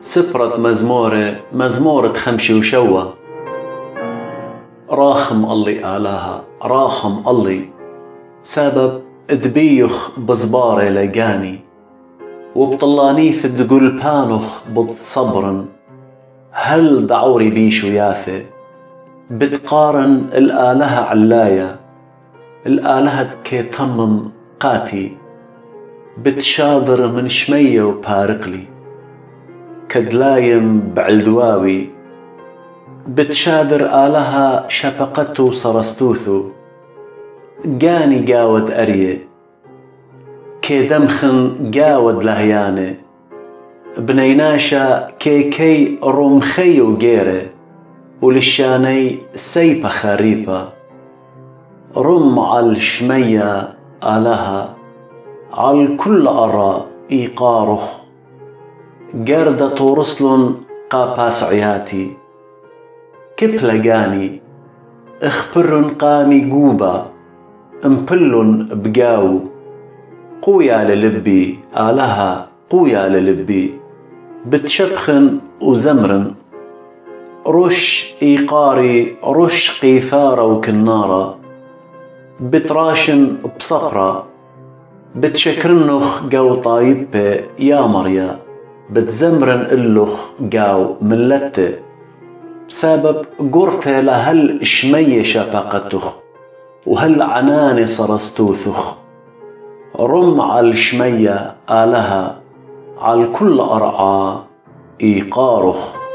سبرت مزمورة خمشي وشوى. راخم الله آلاها راخم الله، سبب دبيخ بزباري لقاني، وبطلانيث تقول بانخ بتصبرن. هل دعوري بيشو ياثي بتقارن الآلهة علايا، الآلهة كي تمم قاتي بتشاضر من شمية وبارقلي. كدلايم بعلدواوي بتشادر آلهة شفقته صرستوثو. قاني قاود أريه كي دمخن قاود لهياني، بنيناشا كي رمخي وقيره، وللشاني سيبة خريبة. رم على شمية آلها على كل أرى إيقارخ، قردة رسل قاباس عياتي. كيف لقاني اخبرن قامي قوبا، امبلن بقاو. قويا للبي آلها قويا للبي، بتشبخن وزمرن. رش إيقاري رش قيثارة وكنارة، بتراشن بصخرة. بتشكرنخ قاو طايبة يا مريا، بتزمرن إلخ قاو ملتة. بسبب قرته لهل شمية شفقتخ، وهل عناني صرستوثخ. رم على الشمية آلها على كل أرعى إيقارخ.